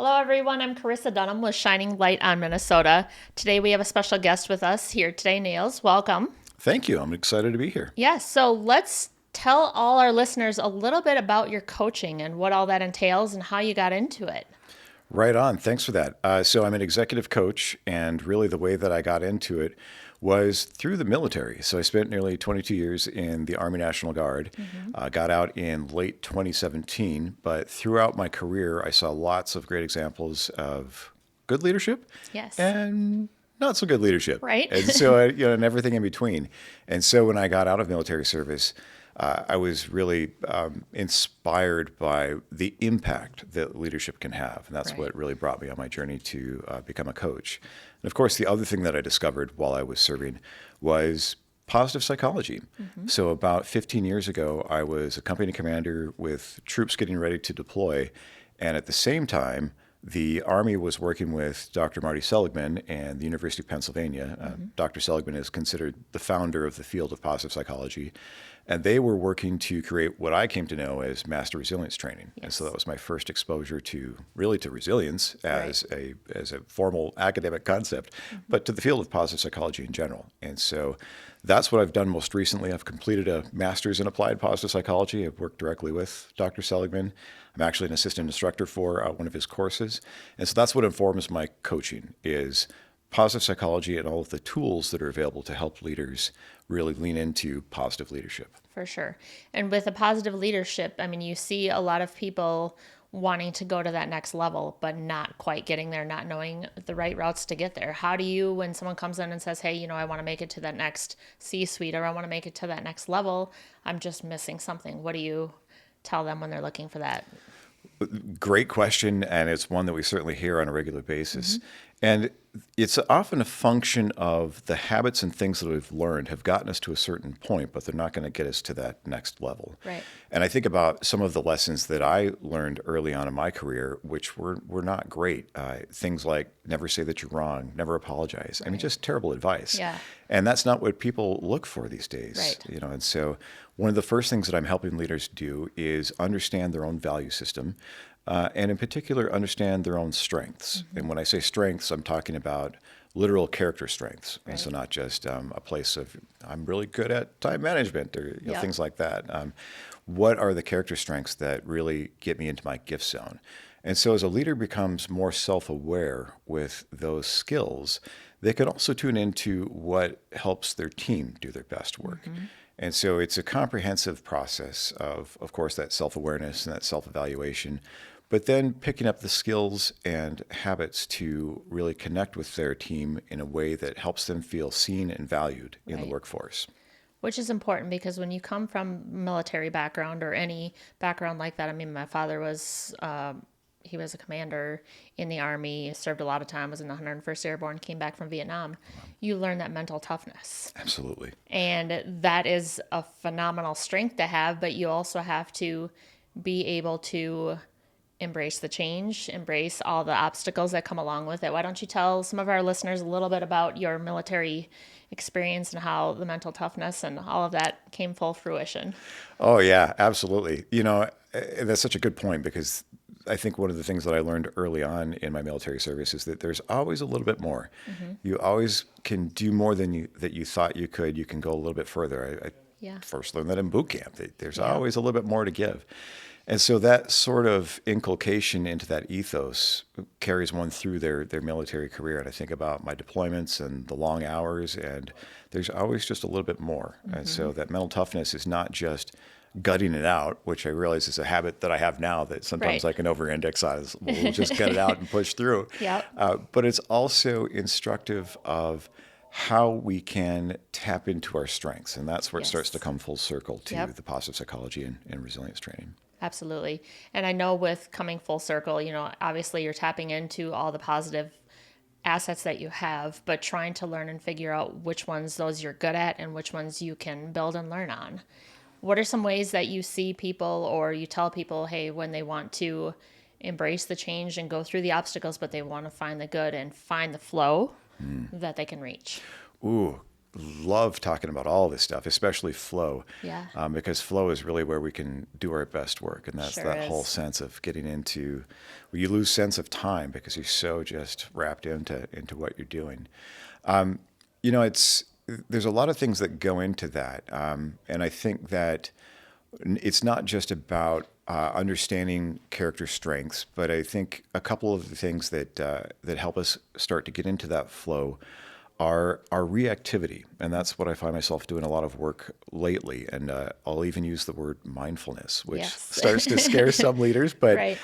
Hello, everyone. I'm Karissa Dunham with Shining Light on Minnesota. Today we have a special guest with us here today, Niels. Welcome. Thank you. I'm excited to be here. Yes, so let's tell all our listeners a little bit about your coaching and what all that entails and how you got into it. Right on. Thanks for that. So I'm an executive coach, and really the way that I got into it was through the military. So I spent nearly 22 years in the Army National Guard, got out in late 2017, but throughout my career, I saw lots of great examples of good leadership Yes. and not so good leadership. Right. And so, and everything in between. And so when I got out of military service, I was really inspired by the impact that leadership can have. And that's Right. what really brought me on my journey to become a coach. And of course, the other thing that I discovered while I was serving was positive psychology. So about 15 years ago, I was a company commander with troops getting ready to deploy. And at the same time, the Army was working with Dr. Marty Seligman and the University of Pennsylvania. Dr. Seligman is considered the founder of the field of positive psychology. And they were working to create what I came to know as master resilience training. And so that was my first exposure to resilience as a formal academic concept, but to the field of positive psychology in general. And so that's what I've done most recently. I've completed a master's in applied positive psychology. I've worked directly with Dr. Seligman. I'm actually an assistant instructor for one of his courses. And so that's what informs my coaching is positive psychology and all of the tools that are available to help leaders really lean into positive leadership. For sure. And with a positive leadership, I mean, you see a lot of people wanting to go to that next level, but not quite getting there, not knowing the right routes to get there. How do you, when someone comes in and says, hey, I want to make it to that next C-suite or I want to make it to that next level, I'm just missing something. What do you tell them when they're looking for that? Great question, and it's one that we certainly hear on a regular basis. And it's often a function of the habits and things that we've learned have gotten us to a certain point, but they're not going to get us to that next level. Right. And I think about some of the lessons that I learned early on in my career, which were not great. Things like never say that you're wrong, never apologize. I mean, just terrible advice. Yeah. And that's not what people look for these days. Right. And so one of the first things that I'm helping leaders do is understand their own value system. And in particular, understand their own strengths. And when I say strengths, I'm talking about literal character strengths. Right. And so not just a place of, I'm really good at time management or things like that. What are the character strengths that really get me into my gift zone? And so as a leader becomes more self-aware with those skills, they can also tune into what helps their team do their best work. And so it's a comprehensive process of course, that self-awareness and that self-evaluation, but then picking up the skills and habits to really connect with their team in a way that helps them feel seen and valued in the Right. workforce. Which is important because when you come from military background or any background like that, I mean, my father was, he was a commander in the Army, served a lot of time, was in the 101st Airborne, came back from Vietnam. You learn that mental toughness. Absolutely. And that is a phenomenal strength to have, but you also have to be able to embrace the change, embrace all the obstacles that come along with it. Why don't you tell some of our listeners a little bit about your military experience and how the mental toughness and all of that came full fruition? Oh, yeah, absolutely. That's such a good point because I think one of the things that I learned early on in my military service is that there's always a little bit more. You always can do more than you thought you could. You can go a little bit further. I Yeah. first learned that in boot camp. That there's Yeah. always a little bit more to give. And so that sort of inculcation into that ethos carries one through their military career. And I think about my deployments and the long hours, and there's always just a little bit more. And so that mental toughness is not just gutting it out, which I realize is a habit that I have now that sometimes Right. I can over-index on. We'll just gut it out and push through. Yep. But it's also instructive of how we can tap into our strengths. And that's where it starts Yes. to come full circle to Yep. the positive psychology and resilience training. Absolutely. And I know with coming full circle, obviously you're tapping into all the positive assets that you have, but trying to learn and figure out which ones those you're good at and which ones you can build and learn on. What are some ways that you see people or you tell people, hey, when they want to embrace the change and go through the obstacles, but they want to find the good and find the flow that they can reach? Ooh, love talking about all this stuff, especially flow, Yeah. because flow is really where we can do our best work. And that's Sure that whole is. sense of getting into, where you lose sense of time because you're so just wrapped into what you're doing. It's there's a lot of things that go into that, and I think that it's not just about understanding character strengths, but I think a couple of the things that help us start to get into that flow are our reactivity, and that's what I find myself doing a lot of work lately. And I'll even use the word mindfulness, which Yes. starts to scare some leaders, but Right.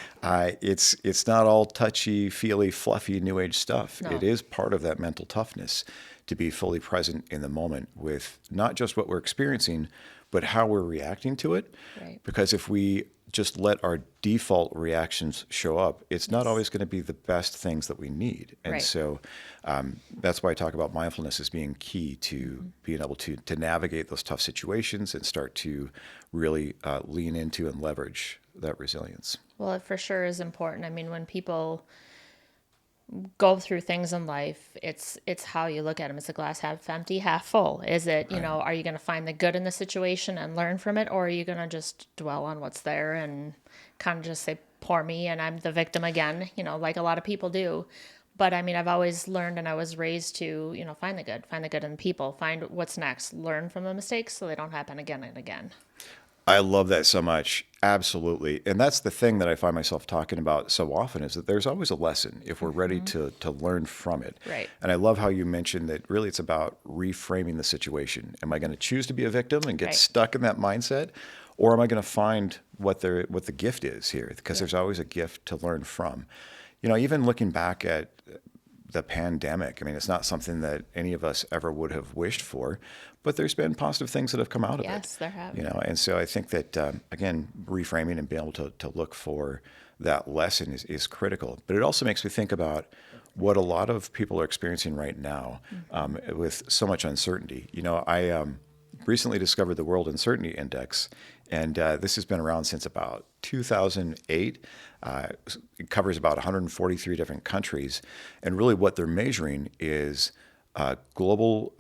it's not all touchy, feely, fluffy New Age stuff. It No. is part of that mental toughness to be fully present in the moment with not just what we're experiencing, but how we're reacting to it. Right. Because if we just let our default reactions show up, it's not Yes. always going to be the best things that we need. And Right. so that's why I talk about mindfulness as being key to being able to navigate those tough situations and start to really lean into and leverage that resilience. Well, it for sure is important. I mean, when people go through things in life, it's how you look at them. It's a glass half empty, half full. Is it, Right. are you going to find the good in the situation and learn from it, or are you going to just dwell on what's there and kind of just say, poor me, and I'm the victim again, like a lot of people do. But I mean, I've always learned and I was raised to, find the good in people, find what's next, learn from the mistakes so they don't happen again and again. I love that so much. Absolutely. And that's the thing that I find myself talking about so often is that there's always a lesson if we're ready to learn from it. Right. And I love how you mentioned that really it's about reframing the situation. Am I going to choose to be a victim and get Right. stuck in that mindset? Or am I going to find what the gift is here? Because Yeah. there's always a gift to learn from. Even looking back at the pandemic, I mean, it's not something that any of us ever would have wished for, but there's been positive things that have come out of it. Yes, there have. And so I think that, again, reframing and being able to look for that lesson is critical. But it also makes me think about what a lot of people are experiencing right now with so much uncertainty. I recently discovered the World Uncertainty Index, and this has been around since about 2008. It covers about 143 different countries, and really what they're measuring is global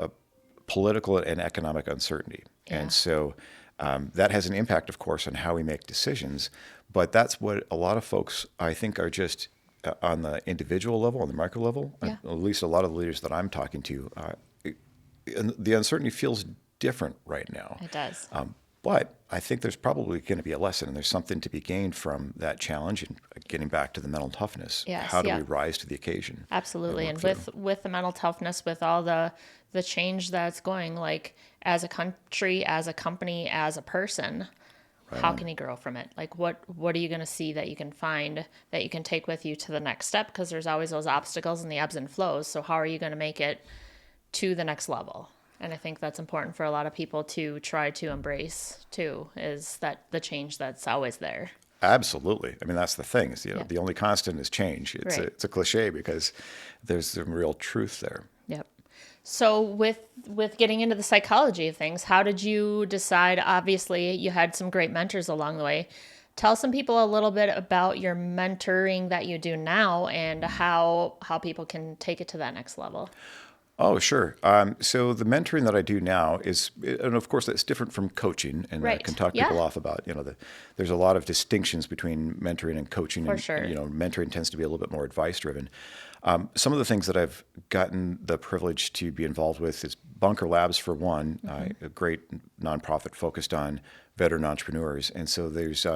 political and economic uncertainty. Yeah. And so that has an impact, of course, on how we make decisions. But that's what a lot of folks, I think, are just on the individual level, on the micro level, Yeah. at least a lot of the leaders that I'm talking to, the uncertainty feels different right now. It does. But I think there's probably going to be a lesson, and there's something to be gained from that challenge and getting back to the mental toughness. Yes, How do yeah. we rise to the occasion? Absolutely. work And through? with the mental toughness, with all the change that's going, like as a country, as a company, as a person, how can you grow from it? Like what are you going to see that you can find that you can take with you to the next step? Because there's always those obstacles and the ebbs and flows. So how are you going to make it to the next level? And I think that's important for a lot of people to try to embrace too, is that the change that's always there. Absolutely. I mean, that's the thing. Is, Yeah. the only constant is change. It's Right. it's a cliche because there's some real truth there. Yep. So with getting into the psychology of things, how did you decide? Obviously, you had some great mentors along the way. Tell some people a little bit about your mentoring that you do now and how people can take it to that next level. Oh, sure. So the mentoring that I do now is, and of course, that's different from coaching, and I Right. can talk Yeah. people off about, there's a lot of distinctions between mentoring and coaching. For And, sure. mentoring tends to be a little bit more advice driven. Some of the things that I've gotten the privilege to be involved with is Bunker Labs, for one, a great nonprofit focused on veteran entrepreneurs. And so there's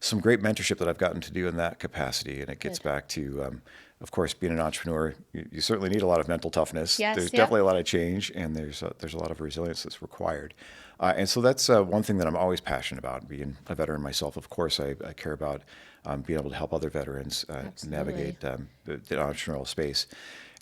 some great mentorship that I've gotten to do in that capacity. And it gets Good. back to, of course, being an entrepreneur, you certainly need a lot of mental toughness. Yes, There's yep. definitely a lot of change, and there's a lot of resilience that's required. And so that's one thing that I'm always passionate about. Being a veteran myself, of course, I care about being able to help other veterans navigate the entrepreneurial space.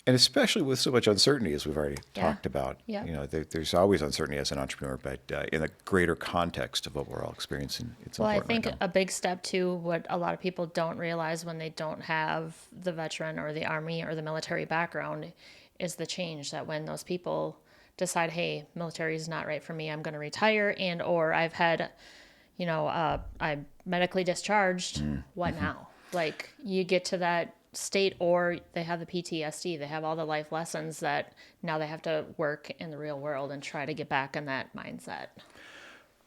And especially with so much uncertainty, as we've already Yeah. talked about, Yeah. there's always uncertainty as an entrepreneur, but in the greater context of what we're all experiencing, it's Well, I important think right now. a big step too, what a lot of people don't realize when they don't have the veteran or the army or the military background is the change that when those people decide, hey, military is not right for me, I'm going to retire, and or I've had, I'm medically discharged, what now? Like you get to that state, or they have the PTSD. They have all the life lessons that now they have to work in the real world and try to get back in that mindset.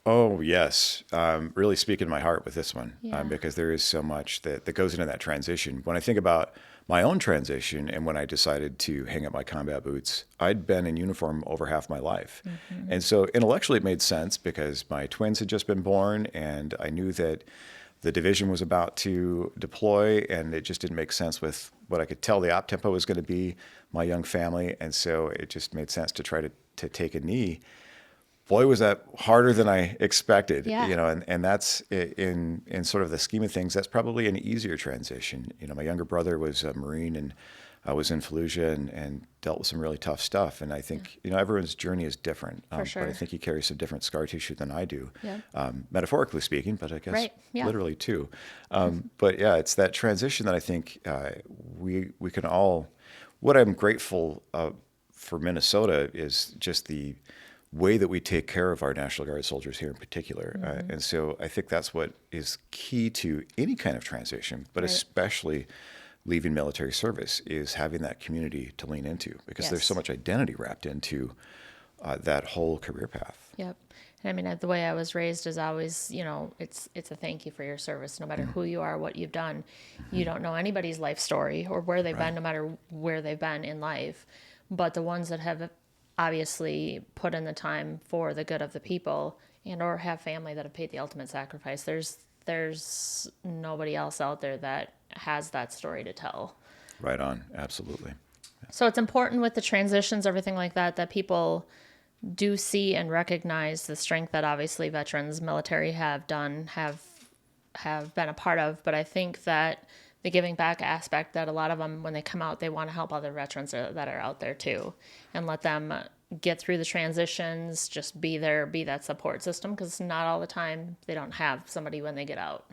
Oh, yes. Really speaking my heart with this one, Yeah. because there is so much that goes into that transition. When I think about my own transition and when I decided to hang up my combat boots, I'd been in uniform over half my life. And so intellectually it made sense because my twins had just been born and I knew that the division was about to deploy, and it just didn't make sense with what I could tell the op tempo was going to be, my young family. And so it just made sense to try to take a knee. Boy, was that harder than I expected, Yeah. and that's in sort of the scheme of things, that's probably an easier transition. My younger brother was a Marine, and I was in Fallujah and dealt with some really tough stuff. And I think, everyone's journey is different, For sure. but I think he carries some different scar tissue than I do, Yeah. metaphorically speaking, but I guess Right. Yeah. literally too. But yeah, it's that transition that I think we can all, what I'm grateful for Minnesota is just the way that we take care of our National Guard soldiers here in particular. And so I think that's what is key to any kind of transition, but Right. especially leaving military service, is having that community to lean into, because there's so Yes. much identity wrapped into that whole career path. Yep. And I mean, the way I was raised is always, it's a thank you for your service, no matter who you are, what you've done. You don't know anybody's life story or where they've been, no matter where they've been in life. But the ones that have obviously put in the time for the good of the people and or have family that have paid the ultimate sacrifice, there's nobody else out there that has that story to tell. Right on. Absolutely. So it's important with the transitions, everything like that, that people do see and recognize the strength that obviously veterans, military have done, have been a part of. But I think that the giving back aspect, that a lot of them, when they come out, they want to help other veterans that are out there too, and let them get through the transitions, just be there, be that support system, because not all the time they don't have somebody when they get out.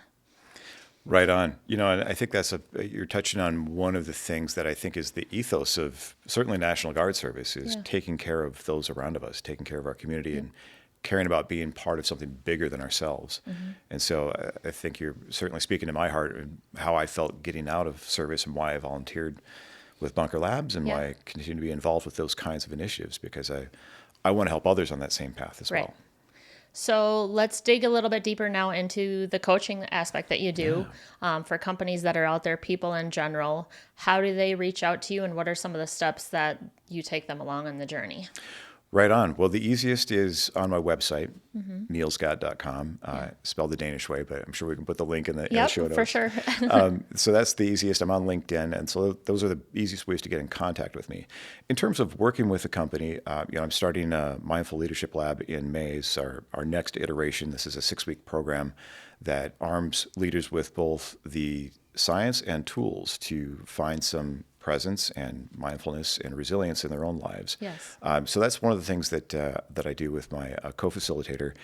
Right on. And I think you're touching on one of the things that I think is the ethos of certainly National Guard service, is taking care of those around of us, taking care of our community, and caring about being part of something bigger than ourselves. And so I think you're certainly speaking to my heart and how I felt getting out of service and why I volunteered with Bunker Labs and why I continue to be involved with those kinds of initiatives, because I want to help others on that same path as well. So let's dig a little bit deeper now into the coaching aspect that you do for companies that are out there, people in general. How do they reach out to you, and what are some of the steps that you take them along on the journey? Right on. Well, the easiest is on my website, nielsgott.com, spelled the Danish way, but I'm sure we can put the link in the show notes. For sure. So that's the easiest. I'm on LinkedIn, and so those are the easiest ways to get in contact with me. In terms of working with a company, I'm starting a Mindful Leadership Lab in May. It's our next iteration. This is a 6-week program that arms leaders with both the science and tools to find some presence and mindfulness and resilience in their own lives. Yes. So that's one of the things that I do with my co-facilitator.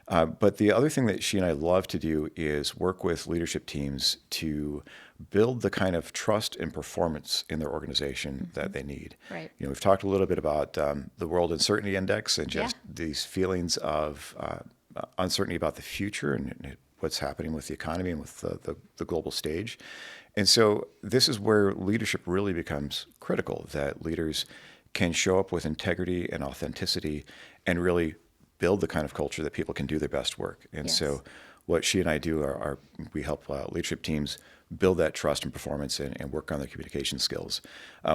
But the other thing that she and I love to do is work with leadership teams to build the kind of trust and performance in their organization that they need. Right. We've talked a little bit about the World Uncertainty Index and just these feelings of uncertainty about the future and what's happening with the economy and with the global stage. And so this is where leadership really becomes critical, that leaders can show up with integrity and authenticity and really build the kind of culture that people can do their best work. And so what she and I do are we help leadership teams build that trust and performance and work on their communication skills.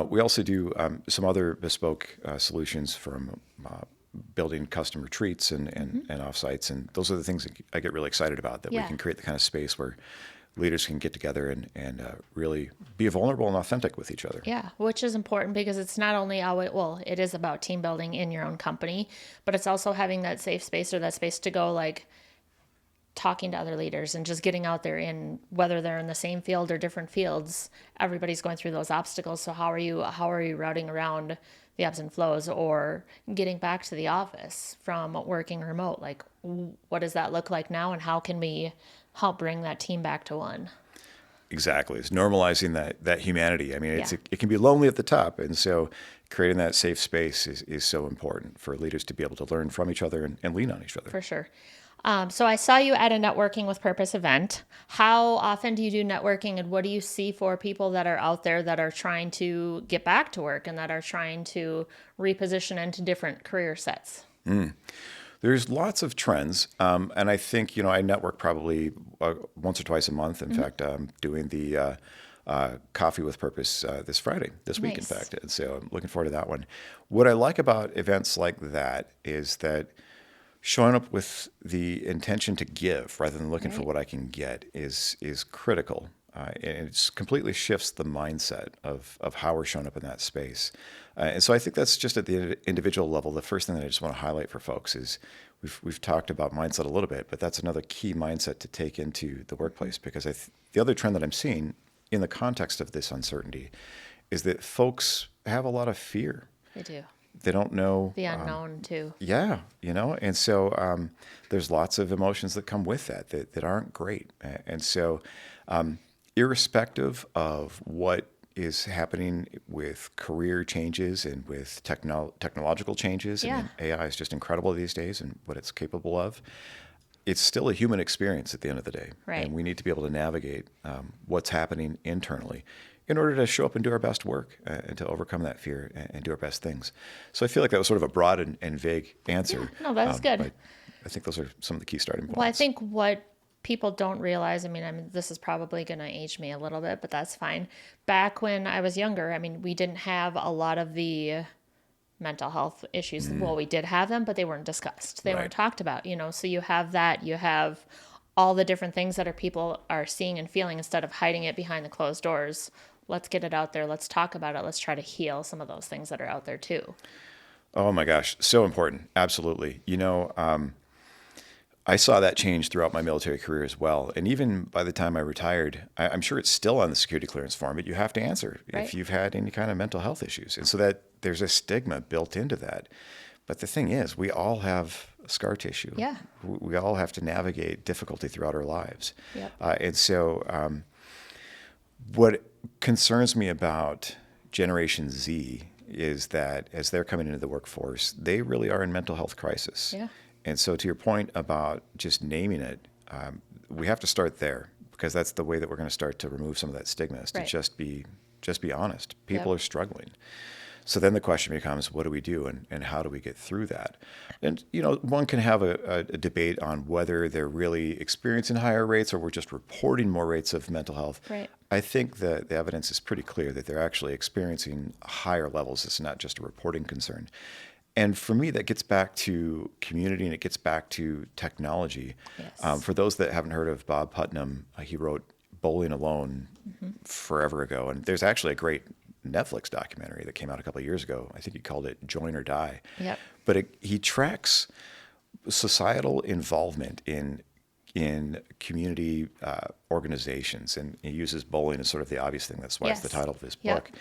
We also do some other bespoke solutions from building custom retreats and offsites. And those are the things that I get really excited about, that we can create the kind of space where leaders can get together and really be vulnerable and authentic with each other. Yeah, which is important, because it's not only it is about team building in your own company, but it's also having that safe space, or that space to go, like, talking to other leaders and just getting out there, in whether they're in the same field or different fields. Everybody's going through those obstacles. So how are you routing around the ebbs and flows, or getting back to the office from working remote? Like, what does that look like now, and how can we help bring that team back to one? Exactly. It's normalizing that humanity. I mean, it can be lonely at the top. And so creating that safe space is so important for leaders to be able to learn from each other and lean on each other. For sure. So I saw you at a networking with purpose event. How often do you do networking, and what do you see for people that are out there that are trying to get back to work and that are trying to reposition into different career sets? There's lots of trends, and I think I network probably once or twice a month. In fact, I'm doing the Coffee with Purpose this Friday, this week, in Nice. fact, and so I'm looking forward to that one. What I like about events like that is that showing up with the intention to give rather than looking for Right. what I can get is critical. And it completely shifts the mindset of how we're showing up in that space. And so I think that's just at the individual level. The first thing that I just want to highlight for folks is we've talked about mindset a little bit, but that's another key mindset to take into the workplace, because the other trend that I'm seeing in the context of this uncertainty is that folks have a lot of fear. They do. They don't know. The unknown too. Yeah, and so there's lots of emotions that come with that aren't great. And so, irrespective of what is happening with career changes and with technological changes, I mean, AI is just incredible these days and what it's capable of. It's still a human experience at the end of the day. Right. And we need to be able to navigate what's happening internally in order to show up and do our best work and to overcome that fear and do our best things. So I feel like that was sort of a broad and vague answer. Yeah, no, that's good. But I think those are some of the key starting points. Well, I think what people don't realize, I mean, this is probably going to age me a little bit, but that's fine. Back when I was younger, I mean, we didn't have a lot of the mental health issues. Well, we did have them, but they weren't discussed. They Right. weren't talked about, So you have that, you have all the different things that people are seeing and feeling instead of hiding it behind the closed doors. Let's get it out there. Let's talk about it. Let's try to heal some of those things that are out there too. Oh my gosh, so important. Absolutely. I saw that change throughout my military career as well. And even by the time I retired, I'm sure it's still on the security clearance form, but you have to answer Right. if you've had any kind of mental health issues. And so that there's a stigma built into that. But the thing is, we all have scar tissue. Yeah. We all have to navigate difficulty throughout our lives. Yep. And so what concerns me about Generation Z is that as they're coming into the workforce, they really are in mental health crisis. Yeah. And so to your point about just naming it, we have to start there, because that's the way that we're going to start to remove some of that stigma, is to Right. just be honest. People Yep. are struggling. So then the question becomes, what do we do and how do we get through that? And, one can have a debate on whether they're really experiencing higher rates or we're just reporting more rates of mental health. Right. I think the evidence is pretty clear that they're actually experiencing higher levels. It's not just a reporting concern. And for me, that gets back to community and it gets back to technology. Yes. For those that haven't heard of Bob Putnam, he wrote Bowling Alone forever ago. And there's actually a great Netflix documentary that came out a couple of years ago. I think he called it Join or Die. Yep. But he tracks societal involvement in community organizations, and he uses bowling as sort of the obvious thing. That's why it's the Yes. title of his Yep. book.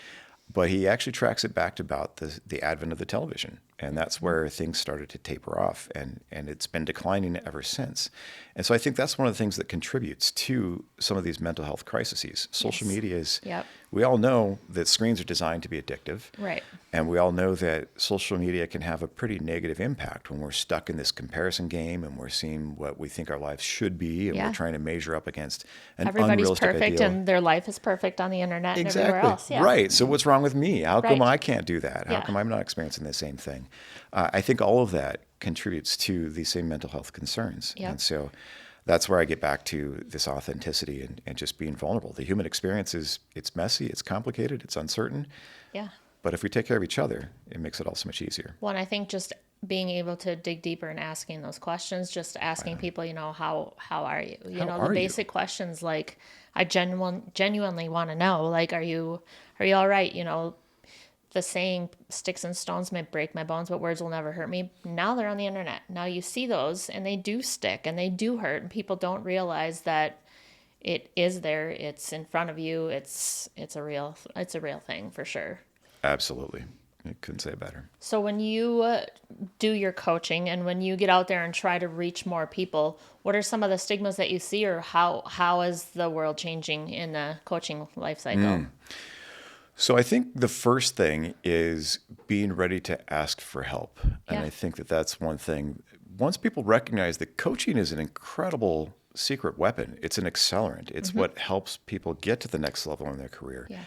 But he actually tracks it back to about the advent of the television, and that's where things started to taper off, and it's been declining ever since. And so I think that's one of the things that contributes to some of these mental health crises. Social Yes. media is, Yep. we all know that screens are designed to be addictive. Right. And we all know that social media can have a pretty negative impact when we're stuck in this comparison game and we're seeing what we think our lives should be, and Yeah. we're trying to measure up against an Everybody's unrealistic perfect ideal. and their life is perfect on the internet and everywhere Exactly. else. Yeah. Right. So what's wrong with me? How come Right. I can't do that? How Yeah. come I'm not experiencing the same thing? I think all of that contributes to these same mental health concerns. Yep. And so that's where I get back to this authenticity and just being vulnerable. The human experience it's messy, it's complicated, it's uncertain. Yeah. But if we take care of each other, it makes it all so much easier. Well, and I think just being able to dig deeper and asking those questions, just asking people, how are you? How The are you? basic questions, like I genuinely want to know, like, are you all right? The saying sticks and stones may break my bones, but words will never hurt me. Now they're on the internet. Now you see those and they do stick and they do hurt, and people don't realize that it is there. It's in front of you. It's a real thing for sure. Absolutely. I couldn't say it better. So when you do your coaching and when you get out there and try to reach more people, what are some of the stigmas that you see, or how is the world changing in the coaching life cycle? So I think the first thing is being ready to ask for help. And Yeah. I think that that's one thing once people recognize that coaching is an incredible secret weapon, it's an accelerant. It's what helps people get to the next level in their career. Yeah.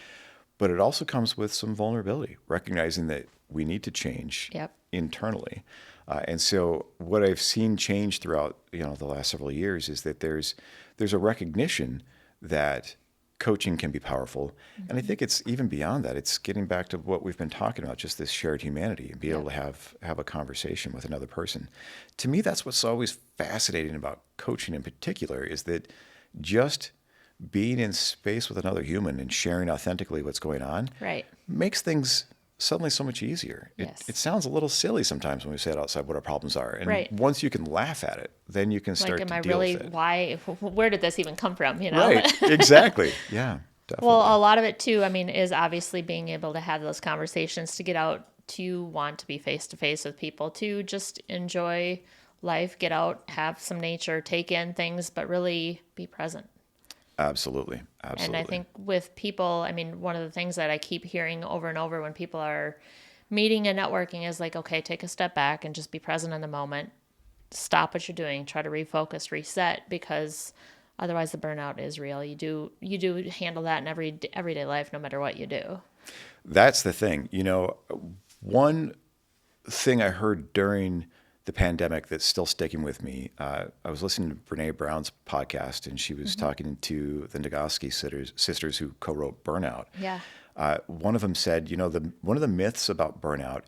But it also comes with some vulnerability, recognizing that we need to change Yep. internally. And so what I've seen change throughout, the last several years is that there's a recognition that coaching can be powerful. And I think it's even beyond that. It's getting back to what we've been talking about, just this shared humanity and be able to have a conversation with another person. To me, that's what's always fascinating about coaching in particular, is that just being in space with another human and sharing authentically what's going on Right. makes things suddenly so much easier. Yes. It sounds a little silly sometimes when we say it outside what our problems are. And Right. once you can laugh at it, then you can start Like, am to I deal really, with it. where did this even come from, Right. Exactly. Yeah, definitely. Well, a lot of it too, I mean, is obviously being able to have those conversations, to get out, to want to be face to face with people, to just enjoy life, get out, have some nature, take in things, but really be present. Absolutely. And I think with people, I mean, one of the things that I keep hearing over and over when people are meeting and networking is like, okay, take a step back and just be present in the moment. Stop what you're doing, try to refocus, reset, because otherwise the burnout is real. You do handle that in everyday life, no matter what you do. That's the thing. One thing I heard during the pandemic that's still sticking with me, I was listening to Brene Brown's podcast, and she was talking to the Nagoski sisters who co-wrote Burnout. Yeah. One of them said, one of the myths about burnout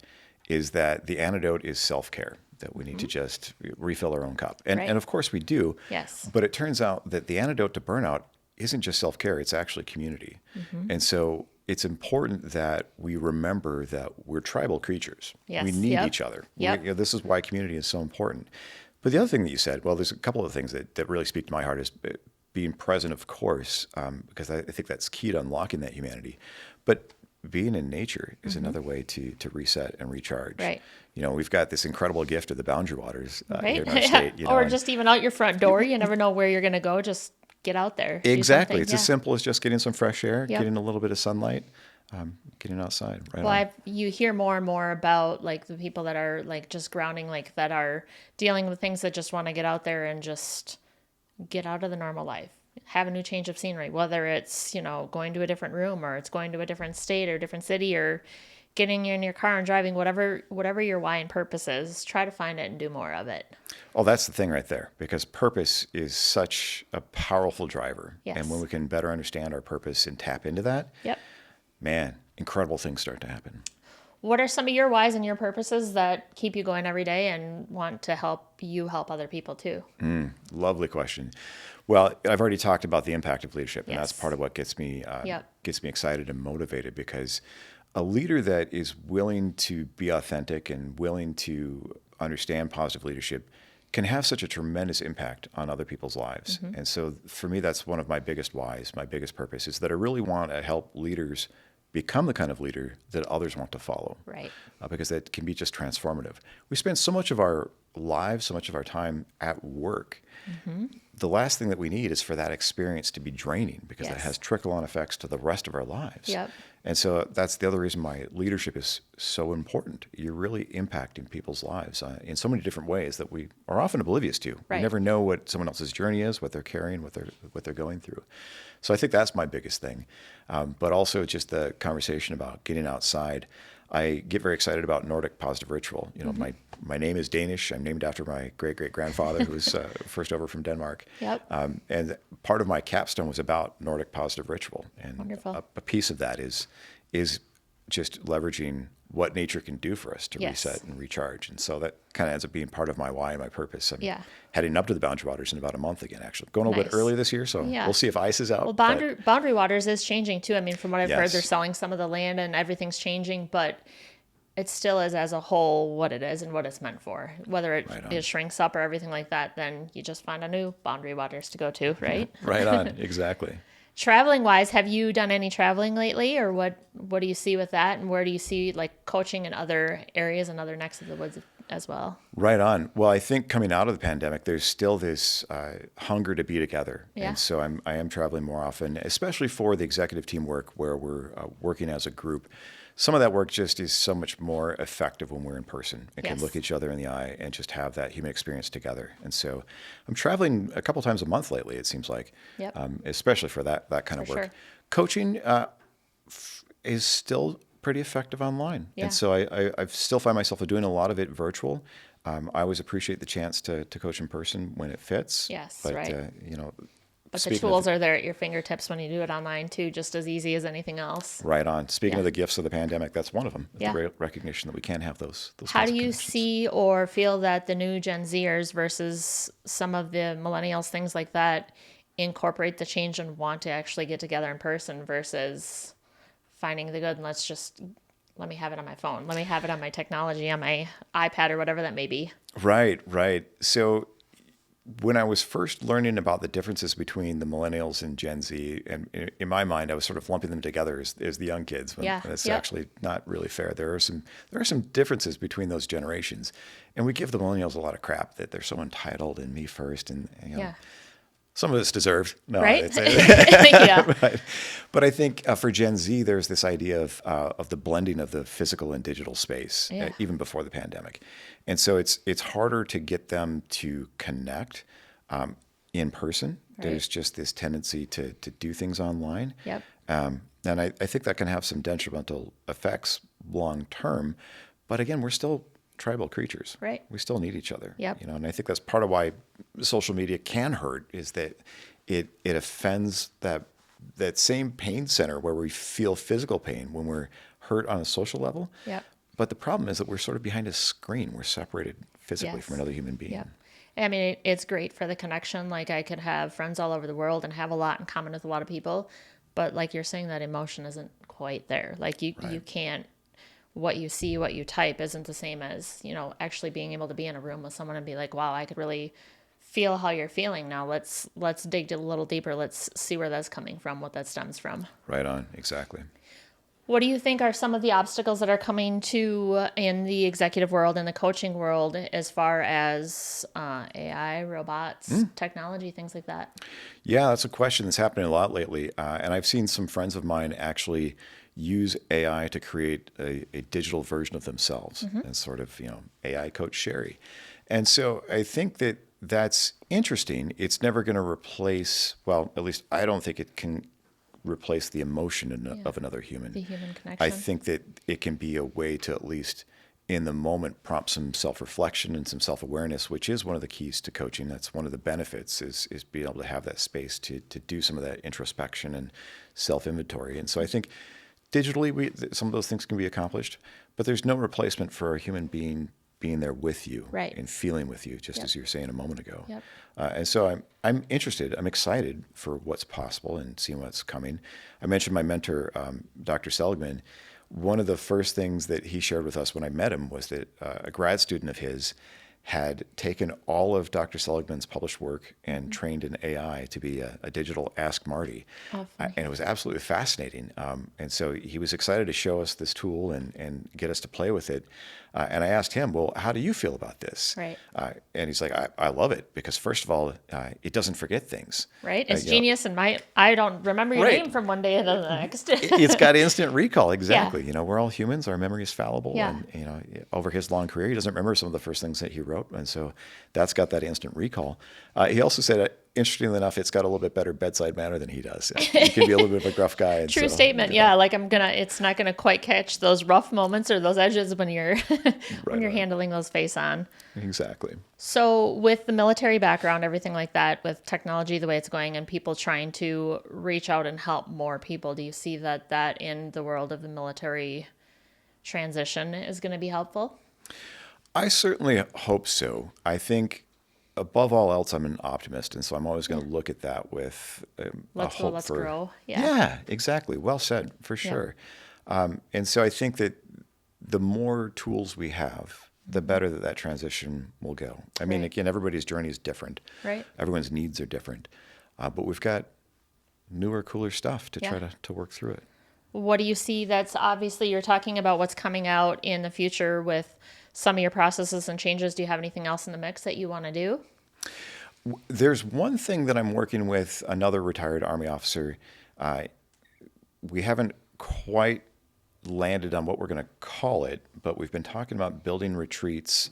is that the antidote is self-care, that we need to just refill our own cup. And, Right. and of course we do. Yes. But it turns out that the antidote to burnout isn't just self-care, it's actually community. And so it's important that we remember that we're tribal creatures. Yes. We need Yep. each other. Yep. This is why community is so important. But the other thing that you said, well, there's a couple of things that really speak to my heart, is being present, of course, because I think that's key to unlocking that humanity. But being in nature is another way to reset and recharge. Right. We've got this incredible gift of the Boundary Waters Right. here in our state. Or just even out your front door. You never know where you're going to go. Just get out there. Do Exactly. something. It's as simple as just getting some fresh air, Yep. getting a little bit of sunlight, getting outside. Right Well, on. you hear more and more about like the people that are like just grounding, like that are dealing with things, that just want to get out there and just get out of the normal life, have a new change of scenery, whether it's, going to a different room, or it's going to a different state or different city, or getting in your car and driving, whatever your why and purpose is, try to find it and do more of it. Well, that's the thing right there, because purpose is such a powerful driver. Yes. And when we can better understand our purpose and tap into that, Yep. man, incredible things start to happen. What are some of your whys and your purposes that keep you going every day and want to help other people too? Lovely question. Well, I've already talked about the impact of leadership, and Yes. that's part of what gets me Yep. excited and motivated, because a leader that is willing to be authentic and willing to understand positive leadership can have such a tremendous impact on other people's lives. And so for me, that's one of my biggest whys, my biggest purpose, is that I really want to help leaders become the kind of leader that others want to follow. Right. Because that can be just transformative. We spend so much of our lives, so much of our time at work. The last thing that we need is for that experience to be draining, because that Yes. has trickle-on effects to the rest of our lives. Yep. And so that's the other reason why leadership is so important. You're really impacting people's lives in so many different ways that we are often oblivious to. Right. We never know what someone else's journey is, what they're carrying, what they're going through. So I think that's my biggest thing. But also just the conversation about getting outside. I get very excited about Nordic positive ritual. My name is Danish. I'm named after my great-great-grandfather, who was first over from Denmark. Yep. And part of my capstone was about Nordic positive ritual. And Wonderful. a piece of that is just leveraging what nature can do for us to Yes. reset and recharge. And so that kind of ends up being part of my why and my purpose. I'm Yeah. heading up to the Boundary Waters in about a month again, actually. Going a little bit Nice. early this year, so Yeah. we'll see if ice is out. Well, but- Boundary Waters is changing too. I mean, from what I've heard, Yes. they're selling some of the land and everything's changing, but it still is as a whole what it is and what it's meant for. Whether Right on. it shrinks up or everything like that, then you just find a new Boundary Waters to go to, right? Right on, exactly. Traveling wise, have you done any traveling lately, or what do you see with that, and where do you see like coaching in other areas and other necks of the woods as well. Right on. Well, I think coming out of the pandemic, there's still this hunger to be together. Yeah. And so I am traveling more often, especially for the executive team work where we're working as a group. Some of that work just is so much more effective when we're in person and can Yes. look each other in the eye and just have that human experience together. And so I'm traveling a couple times a month lately, it seems like, Yep. especially for that kind of For work. sure. Coaching is still pretty effective online. Yeah. And so I still find myself doing a lot of it virtual. I always appreciate the chance to coach in person when it fits. Yes, But, right. But the speaking tools of, are there at your fingertips when you do it online too, just as easy as anything else. right on. Speaking Yeah. of the gifts of the pandemic, that's one of them. Yeah. The recognition that we can have those How kinds do of you connections. see or feel that the new Gen Zers versus some of the millennials, things like that, incorporate the change and want to actually get together in person versus finding the good and let me have it on my phone. Let me have it on my technology, on my iPad or whatever that may be. Right. So when I was first learning about the differences between the millennials and Gen Z, and in my mind, I was sort of lumping them together as the young kids. When Yeah. That's Yep. actually not really fair. There are some differences between those generations, and we give the millennials a lot of crap that they're so entitled and me first, and Yeah. some of it's deserved. No, Right? it's, Yeah. but I think for Gen Z, there's this idea of the blending of the physical and digital space, Yeah. even before the pandemic, and so it's harder to get them to connect in person. Right. There's just this tendency to do things online, Yep. and I think that can have some detrimental effects long term. But again, we're still tribal creatures. Right. We still need each other. Yep. And I think that's part of why social media can hurt is that it offends that same pain center where we feel physical pain when we're hurt on a social level. Yep. But the problem is that we're sort of behind a screen. We're separated physically Yes. from another human being. Yeah. I mean, it's great for the connection. Like I could have friends all over the world and have a lot in common with a lot of people. But like you're saying, that emotion isn't quite there. Like you can't, what you see, what you type isn't the same as, actually being able to be in a room with someone and be like, wow, I could really feel how you're feeling now. Let's dig a little deeper. Let's see where that's coming from, what that stems from. Right on. Exactly. What do you think are some of the obstacles that are coming to in the executive world and the coaching world as far as AI, robots, technology, things like that? Yeah, that's a question that's happening a lot lately. And I've seen some friends of mine actually use AI to create a digital version of themselves and sort of, AI coach Sherry. And so I think that that's interesting. It's never going to replace, well, at least I don't think it can replace the emotion of another human. The human connection. I think that it can be a way to at least in the moment prompt some self-reflection and some self-awareness, which is one of the keys to coaching. That's one of the benefits is being able to have that space to do some of that introspection and self-inventory. And so I think digitally some of those things can be accomplished, but there's no replacement for a human being there with you Right. and feeling with you, just Yep. as you were saying a moment ago. Yep. And so I'm interested. I'm excited for what's possible and seeing what's coming. I mentioned my mentor, Dr. Seligman. One of the first things that he shared with us when I met him was that a grad student of his had taken all of Dr. Seligman's published work and trained in AI to be a digital Ask Marty. Oh, funny. And it was absolutely fascinating. And so he was excited to show us this tool and get us to play with it. And I asked him, well, how do you feel about this? Right. And he's like, I love it because first of all, it doesn't forget things. Right? It's you know, genius, and I don't remember your Right. name from one day to the next. It's got instant recall. Exactly. We're all humans. Our memory is fallible. Yeah. And, over his long career, he doesn't remember some of the first things that he wrote. And so that's got that instant recall. He also said, interestingly enough, it's got a little bit better bedside manner than he does. He can be a little bit of a gruff guy. And True so, statement. Yeah. Like it's not going to quite catch those rough moments or those edges when you're, when you're on. handling those face on. Exactly. So with the military background, everything like that, with technology, the way it's going and people trying to reach out and help more people, do you see that in the world of the military transition is going to be helpful? I certainly hope so. I think above all else, I'm an optimist. And so I'm always going to look at that with a Let's go, hope let's for, grow. Yeah. Yeah, exactly. Well said, for sure. And so I think that the more tools we have, the better that transition will go. I mean, Right. again, everybody's journey is different. Right. Everyone's needs are different. But we've got newer, cooler stuff to Yeah. try to work through it. What do you see that's obviously you're talking about what's coming out in the future with some of your processes and changes, do you have anything else in the mix that you want to do? There's one thing that I'm working with another retired Army officer. Uh, we haven't quite landed on what we're going to call it, but we've been talking about building retreats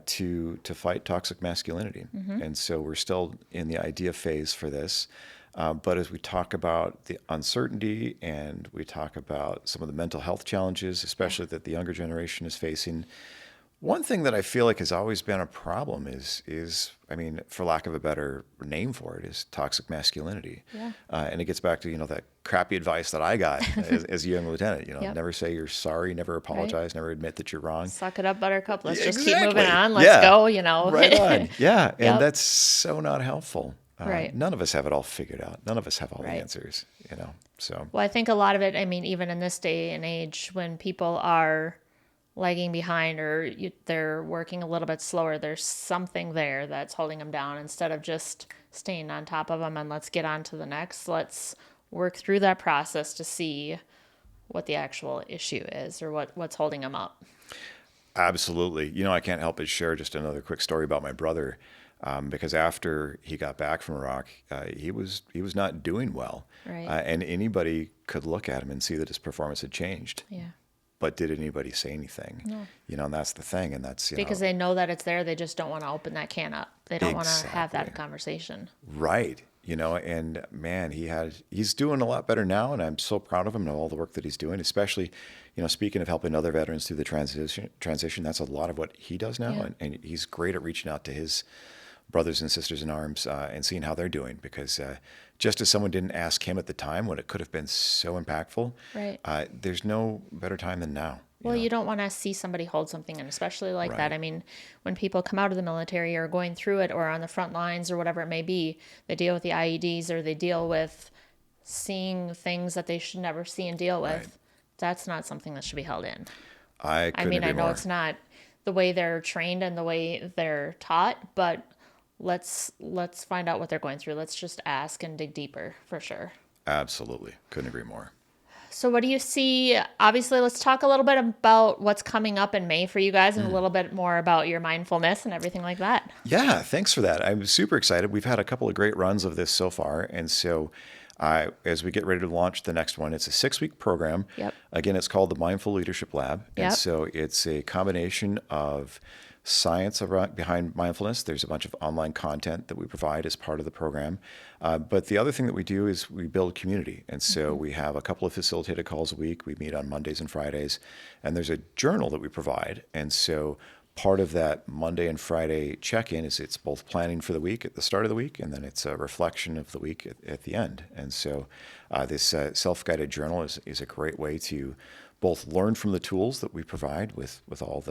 to fight toxic masculinity. And so we're still in the idea phase for this. But as we talk about the uncertainty and we talk about some of the mental health challenges, especially that the younger generation is facing, one thing that I feel like has always been a problem is I mean, for lack of a better name for it, is toxic masculinity. Yeah. And it gets back to, that crappy advice that I got as a young lieutenant, Yep. never say you're sorry, never apologize, never admit that you're wrong. Suck it up, buttercup. Let's just keep Exactly. moving on. Let's go, Right on. Yeah. And Yep. that's so not helpful. Right. None of us have it all figured out. None of us have all the Right. answers, so. Well, I think a lot of it, I mean, even in this day and age, when people are lagging behind or they're working a little bit slower, there's something there that's holding them down instead of just staying on top of them and let's get on to the next. Let's work through that process to see what the actual issue is or what's holding them up. Absolutely. I can't help but share just another quick story about my brother, because after he got back from Iraq, he was not doing well. Right. And anybody could look at him and see that his performance had changed. Yeah. But did anybody say anything? No. And that's the thing. And that's, Because they know that it's there. They just don't want to open that can up. They don't want to have that Exactly. conversation. Right. And man, he's doing a lot better now. And I'm so proud of him and all the work that he's doing, especially, speaking of helping other veterans through the transition, that's a lot of what he does now. Yeah. And he's great at reaching out to his brothers and sisters in arms and seeing how they're doing, because just as someone didn't ask him at the time when it could have been so impactful, Right. There's no better time than now. Well, you don't want to see somebody hold something, and especially like that. Right. I mean, when people come out of the military or going through it or on the front lines or whatever it may be, they deal with the IEDs or they deal with seeing things that they should never see and deal with. Right. That's not something that should be held in. I I mean, I agree know more. it's not the way they're trained and the way they're taught, but let's find out what they're going through. Let's just ask and dig deeper for sure. Absolutely. Couldn't agree more. So what do you see? Obviously, let's talk a little bit about what's coming up in May for you guys and a little bit more about your mindfulness and everything like that. Yeah, thanks for that. I'm super excited. We've had a couple of great runs of this so far. And so as we get ready to launch the next one, it's a 6-week program. Yep. Again, it's called the Mindful Leadership Lab. Yep. And so it's a combination of science behind mindfulness. There's a bunch of online content that we provide as part of the program. But the other thing that we do is we build community. And so we have a couple of facilitated calls a week. We meet on Mondays and Fridays. And there's a journal that we provide. And so part of that Monday and Friday check-in is it's both planning for the week at the start of the week, and then it's a reflection of the week at the end. And so this self-guided journal is a great way to both learn from the tools that we provide with all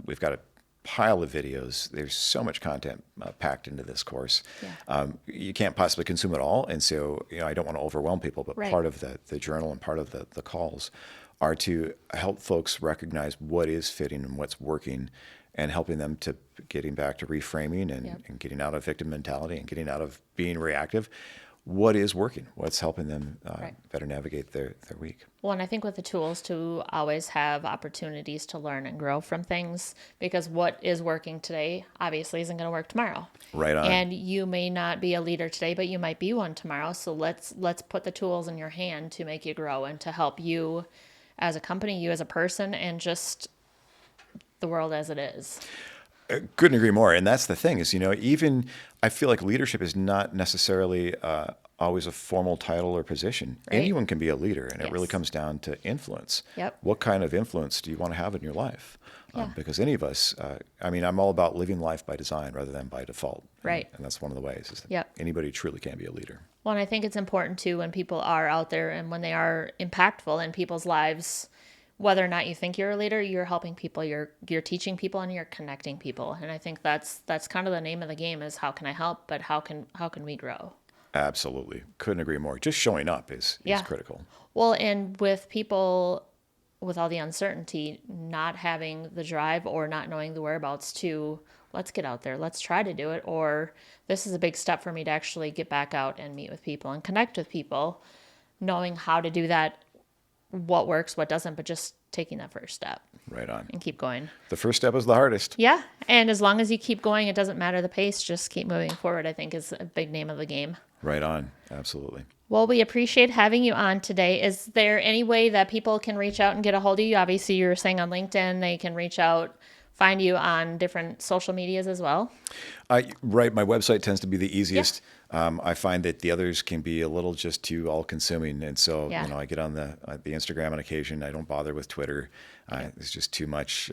we've got a pile of videos. There's so much content packed into this course. Yeah. You can't possibly consume it all. And so, I don't want to overwhelm people, but Right. part of the journal and part of the calls are to help folks recognize what is fitting and what's working, and helping them to getting back to reframing and, Yep. and getting out of victim mentality and getting out of being reactive. What is working? What's helping them Right. better navigate their week? Well, and I think with the tools to always have opportunities to learn and grow from things, because what is working today obviously isn't going to work tomorrow. Right on. And you may not be a leader today, but you might be one tomorrow. So let's put the tools in your hand to make you grow and to help you as a company, you as a person, and just the world as it is. Couldn't agree more. And that's the thing is, even I feel like leadership is not necessarily always a formal title or position. Right. Anyone can be a leader, and it really Yes. comes down to influence. Yep. What kind of influence do you want to have in your life? Yeah. Because any of us, I'm all about living life by design rather than by default. Right. And that's one of the ways is that Yep. anybody truly can be a leader. Well, and I think it's important too when people are out there and when they are impactful in people's lives, whether or not you think you're a leader, you're helping people, you're teaching people, and you're connecting people. And I think that's kind of the name of the game is how can I help, but how can we grow? Absolutely. Couldn't agree more. Just showing up is Yeah. critical. Well, and with people with all the uncertainty, not having the drive or not knowing the whereabouts to let's get out there, let's try to do it, or this is a big step for me to actually get back out and meet with people and connect with people, knowing how to do that what works, what doesn't, but just taking that first step Right on. and keep going. The first step is the hardest. Yeah. And as long as you keep going, it doesn't matter the pace, just keep moving forward, I think is a big name of the game. Right on. Absolutely. Well, we appreciate having you on today. Is there any way that people can reach out and get a hold of you? Obviously, you were saying on LinkedIn, they can reach out, find you on different social medias as well. Right. My website tends to be the easiest. I find that the others can be a little just too all-consuming, and so I get on the Instagram on occasion. I don't bother with Twitter. It's just too much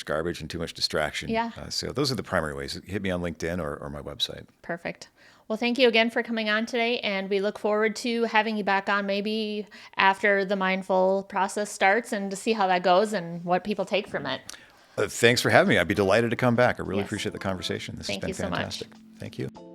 garbage and too much distraction. Yeah. So those are the primary ways. Hit me on LinkedIn or my website. Perfect. Well, thank you again for coming on today, and we look forward to having you back on maybe after the mindful process starts and to see how that goes and what people take from it. Thanks for having me. I'd be delighted to come back. I really Yes. appreciate the conversation. This Thank has you been so much. fantastic. Thank you.